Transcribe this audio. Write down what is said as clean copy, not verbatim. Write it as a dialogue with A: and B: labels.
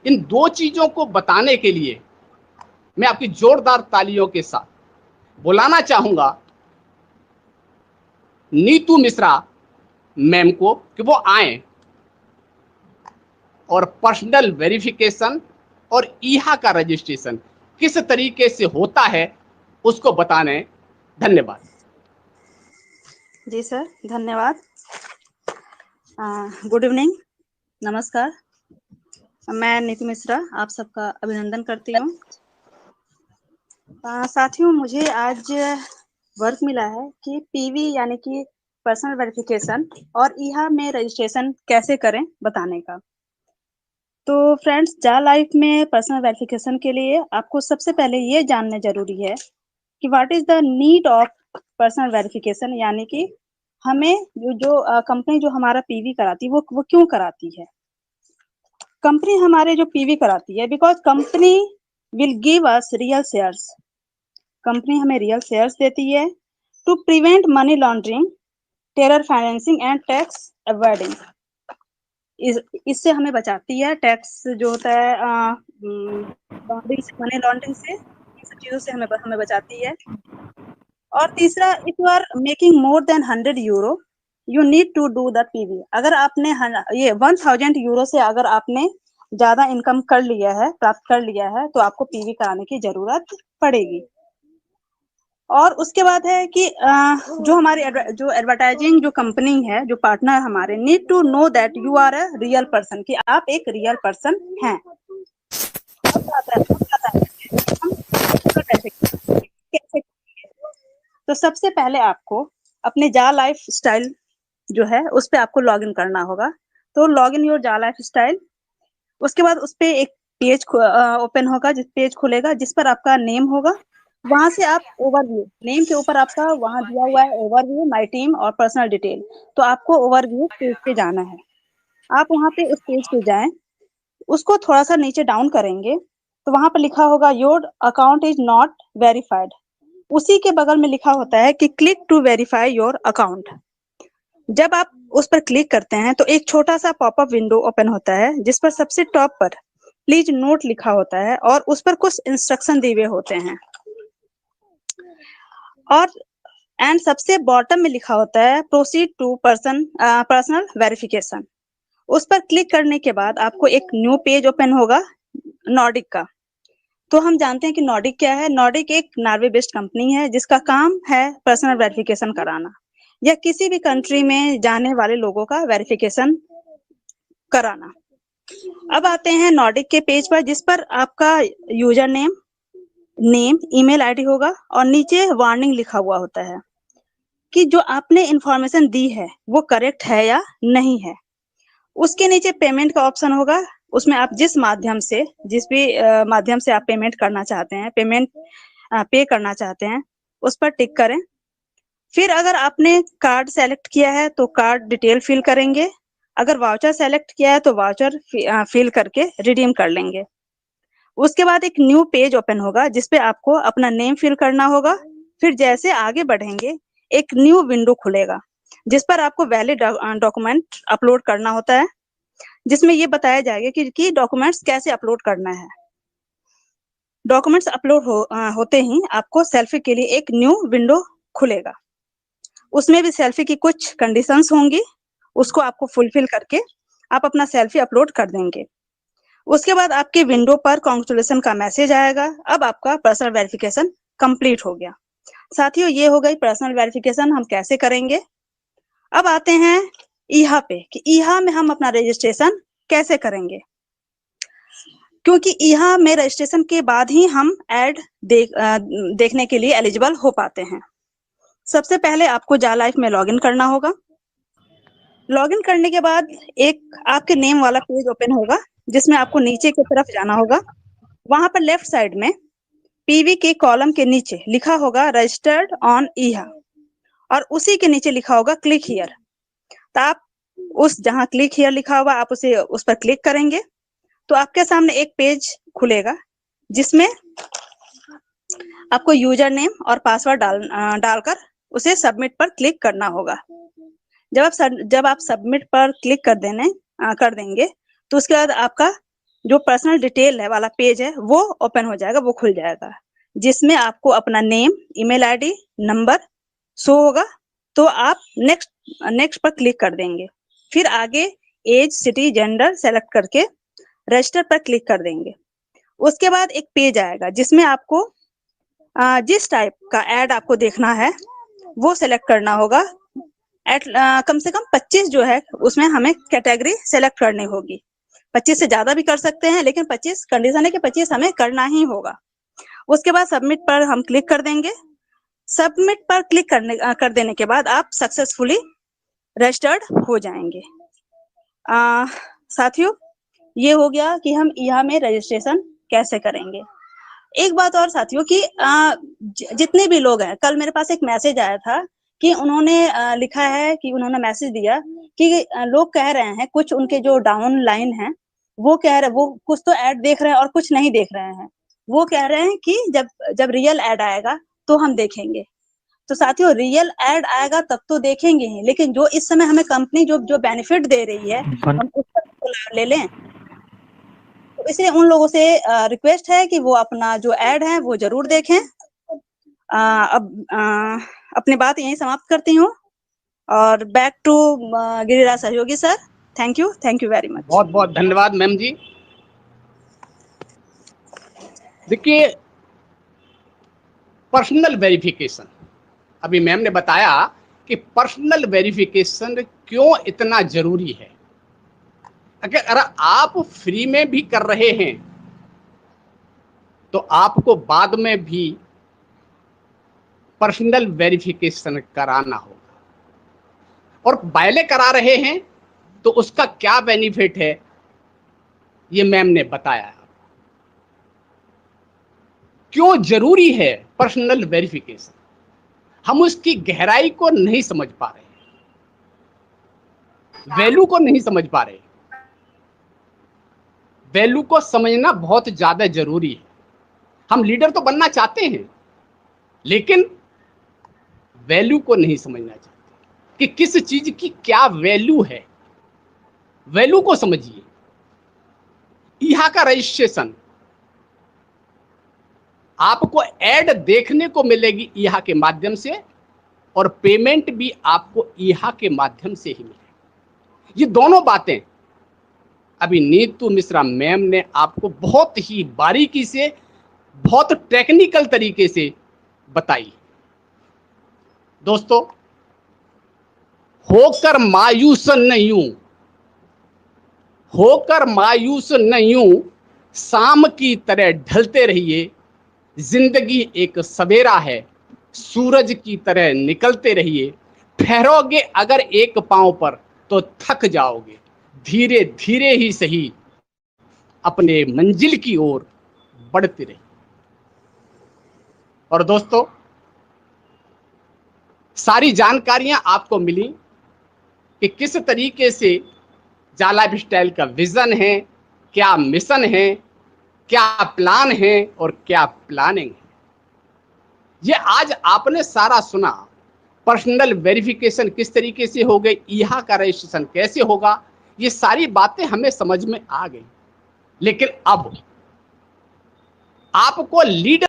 A: इन दो चीजों को बताने के लिए मैं आपकी जोरदार तालियों के साथ बुलाना चाहूंगा नीतू मिश्रा मैम को कि वो आए और पर्सनल वेरिफिकेशन और ईहा का रजिस्ट्रेशन किस तरीके से होता है उसको बताने। धन्यवाद।
B: जी सर, धन्यवाद। गुड इवनिंग, नमस्कार। मैं नीतू मिश्रा आप सबका अभिनंदन करती हूँ। साथियों, मुझे आज वर्क मिला है कि पीवी यानी कि पर्सनल वेरिफिकेशन और ईहा में रजिस्ट्रेशन कैसे करें बताने का। तो फ्रेंड्स, जा लाइफ में पर्सनल वेरिफिकेशन के लिए आपको सबसे पहले ये जानना जरूरी है कि what is the need of personal verification, यानी कि हमें जो कंपनी जो हमारा पीवी कराती है वो क्यों कराती है। कंपनी हमारे जो पीवी कराती है because company will give us real shares. Company हमें रियल शेयर्स देती है to prevent money laundering, terror financing and tax avoiding. इससे हमें बचाती है, टैक्स जो होता है लॉन्ड्रिंग से, मनी लॉन्ड्रिंग से, इन सब चीजों से हमें बचाती है। और तीसरा, if you are making more than 100 euro you need to do the PV. अगर आपने ये 1000 यूरो से अगर आपने ज्यादा इनकम कर लिया है, प्राप्त कर लिया है, तो आपको पीवी कराने की जरूरत पड़ेगी। और उसके बाद है कि जो हमारी जो एडवर्टाइजिंग जो कंपनी है, जो पार्टनर हमारे, need to know that you are a real person, कि आप एक रियल पर्सन हैं। अब आता है कि हम कैसे कैसे। तो सबसे पहले आपको अपने जा लाइफ स्टाइल जो है उस पे आपको लॉग इन करना होगा। तो लॉग इन योर जा लाइफ स्टाइल। उसके बाद उस पे एक पेज ओपन होगा, जिस पेज खुलेगा जिस पर आपका नेम होगा। वहां से आप ओवरव्यू, नेम के ऊपर आपका वहां दिया हुआ है ओवरव्यू, माय टीम और पर्सनल डिटेल। तो आपको ओवरव्यू पेज पे जाना है। आप वहां पे उस पेज पे जाएं, उसको थोड़ा सा नीचे डाउन करेंगे तो वहां पर लिखा होगा your account is not verified. उसी के बगल में लिखा होता है कि click to verify your account. जब आप उस पर क्लिक करते हैं तो एक छोटा सा पॉपअप विंडो ओपन होता है जिस पर सबसे टॉप पर प्लीज नोट लिखा होता है और उस पर कुछ इंस्ट्रक्शन दिए हुए होते हैं। और एंड सबसे बॉटम में लिखा होता है प्रोसीड टू पर्सनल वेरिफिकेशन। उस पर क्लिक करने के बाद आपको एक न्यू पेज ओपन होगा नॉर्डिक का। तो हम जानते हैं कि नॉर्डिक क्या है। नॉर्डिक एक नॉर्वे बेस्ड कंपनी है जिसका काम है पर्सनल वेरिफिकेशन कराना या किसी भी कंट्री में जाने वाले लोगों का वेरिफिकेशन कराना। अब आते हैं नॉर्डिक के पेज पर, जिस पर आपका यूजर नेम, ईमेल आईडी होगा और नीचे वार्निंग लिखा हुआ होता है कि जो आपने इंफॉर्मेशन दी है वो करेक्ट है या नहीं है। उसके नीचे पेमेंट का ऑप्शन होगा, उसमें आप जिस भी माध्यम से आप पेमेंट करना चाहते हैं, पे करना चाहते हैं, उस पर टिक करें। फिर अगर आपने कार्ड सेलेक्ट किया है तो कार्ड डिटेल फिल करेंगे। अगर वाउचर सेलेक्ट किया है तो वाउचर फिल करके रिडीम कर लेंगे। उसके बाद एक न्यू पेज ओपन होगा जिसपे आपको अपना नेम फिल करना होगा। फिर जैसे आगे बढ़ेंगे एक न्यू विंडो खुलेगा जिस पर आपको वैलिड डॉक्यूमेंट अपलोड करना होता है, जिसमें ये बताया जाएगा कि डॉक्यूमेंट्स कैसे अपलोड करना है। डॉक्यूमेंट्स अपलोड होते ही आपको सेल्फी के लिए एक न्यू विंडो खुलेगा। उसमें भी सेल्फी की कुछ कंडीशंस होंगी, उसको आपको फुलफिल करके आप अपना सेल्फी अपलोड कर देंगे। उसके बाद आपके विंडो पर कांग्रेचुलेशन का मैसेज आएगा। अब आपका पर्सनल वेरिफिकेशन कंप्लीट हो गया। साथियों, ये हो गई पर्सनल वेरिफिकेशन हम कैसे करेंगे। अब आते हैं ईहा पे कि ईहा में हम अपना रजिस्ट्रेशन कैसे करेंगे, क्योंकि ईहा में रजिस्ट्रेशन के बाद ही हम ऐड देखने के लिए एलिजिबल हो पाते हैं। सबसे पहले आपको जा लाइफ में लॉगिन करना होगा। लॉगिन करने के बाद एक आपके नेम वाला पेज ओपन होगा जिसमें आपको नीचे की तरफ जाना होगा। वहां पर लेफ्ट साइड में पीवी के कॉलम के नीचे लिखा होगा रजिस्टर्ड ऑन ईहा और उसी के नीचे लिखा होगा क्लिक हियर। तो आप उस जहां क्लिक हियर लिखा होगा आप उस पर क्लिक करेंगे तो आपके सामने एक पेज खुलेगा जिसमें आपको यूजर नेम और पासवर्ड डालकर उसे सबमिट पर क्लिक करना होगा। जब आप सबमिट पर क्लिक कर देंगे तो उसके बाद आपका जो पर्सनल डिटेल है वाला पेज है वो ओपन हो जाएगा, वो खुल जाएगा, जिसमें आपको अपना name, email ID, number show होगा। तो आप नेक्स्ट पर क्लिक कर देंगे। फिर आगे एज, सिटी, जेंडर सेलेक्ट करके रजिस्टर पर क्लिक कर देंगे। उसके बाद एक पेज आएगा जिसमें आपको जिस टाइप का एड आपको देखना है वो सेलेक्ट करना होगा। कम से कम 25 जो है उसमें हमें कैटेगरी सेलेक्ट करनी होगी। 25 से ज्यादा भी कर सकते हैं, लेकिन 25 कंडीशन है कि 25 हमें करना ही होगा। उसके बाद सबमिट पर हम क्लिक कर देंगे। सबमिट पर क्लिक कर देने के बाद आप सक्सेसफुली रजिस्टर्ड हो जाएंगे। साथियों, ये हो गया कि हम यहाँ में रजिस्ट्रेशन कैसे करेंगे। एक बात और साथियों कि जितने भी लोग हैं, कल मेरे पास एक मैसेज आया था कि उन्होंने लिखा है कि उन्होंने मैसेज दिया कि लोग कह रहे हैं, कुछ उनके जो डाउन लाइन है वो कह रहे, वो कुछ तो ऐड देख रहे हैं और कुछ नहीं देख रहे हैं। वो कह रहे हैं कि जब रियल ऐड आएगा तो हम देखेंगे। तो साथियों, रियल ऐड आएगा तब तो देखेंगे ही, लेकिन जो इस समय हमें कंपनी जो बेनिफिट दे रही है हम उसका लाभ ले लें। तो इसलिए उन लोगों से रिक्वेस्ट है कि वो अपना जो ऐड है वो जरूर देखें। अब अपनी बात यहीं समाप्त करती हूँ और बैक टू गिरिराज सहयोगी sir. Thank you very much.
A: बहुत बहुत धन्यवाद मैम जी। देखिए, पर्सनल वेरिफिकेशन, अभी मैम ने बताया कि पर्सनल वेरिफिकेशन क्यों इतना जरूरी है। अगर आप फ्री में भी कर रहे हैं तो आपको बाद में भी पर्सनल वेरिफिकेशन कराना होगा, और पहले करा रहे हैं तो उसका क्या बेनिफिट है ये मैम ने बताया। क्यों जरूरी है पर्सनल वेरिफिकेशन, हम उसकी गहराई को नहीं समझ पा रहे, वैल्यू को नहीं समझ पा रहे। वैल्यू को समझना बहुत ज्यादा जरूरी है। हम लीडर तो बनना चाहते हैं, लेकिन वैल्यू को नहीं समझना चाहते कि किस चीज की क्या वैल्यू है। वैल्यू को समझिए। यहाँ का रजिस्ट्रेशन आपको ऐड देखने को मिलेगी यहाँ के माध्यम से, और पेमेंट भी आपको यहाँ के माध्यम से ही मिलेगी। ये दोनों बातें अभी नीतू मिश्रा मैम ने आपको बहुत ही बारीकी से, बहुत टेक्निकल तरीके से बताई। दोस्तों, होकर मायूस नहीं हूं, होकर मायूस नहीं हूं, शाम की तरह ढलते रहिए। जिंदगी एक सवेरा है, सूरज की तरह निकलते रहिए। ठहरोगे अगर एक पांव पर तो थक जाओगे, धीरे धीरे ही सही अपने मंजिल की ओर बढ़ते रहिए। और दोस्तों, सारी जानकारियां आपको मिली कि किस तरीके से जा लाइफस्टाइल का विजन है, क्या मिशन है, क्या प्लान है और क्या प्लानिंग है। ये आज आपने सारा सुना। पर्सनल वेरिफिकेशन किस तरीके से हो गई, यहाँ का रजिस्ट्रेशन कैसे होगा, ये सारी बातें हमें समझ में आ गई। लेकिन अब आपको लीडर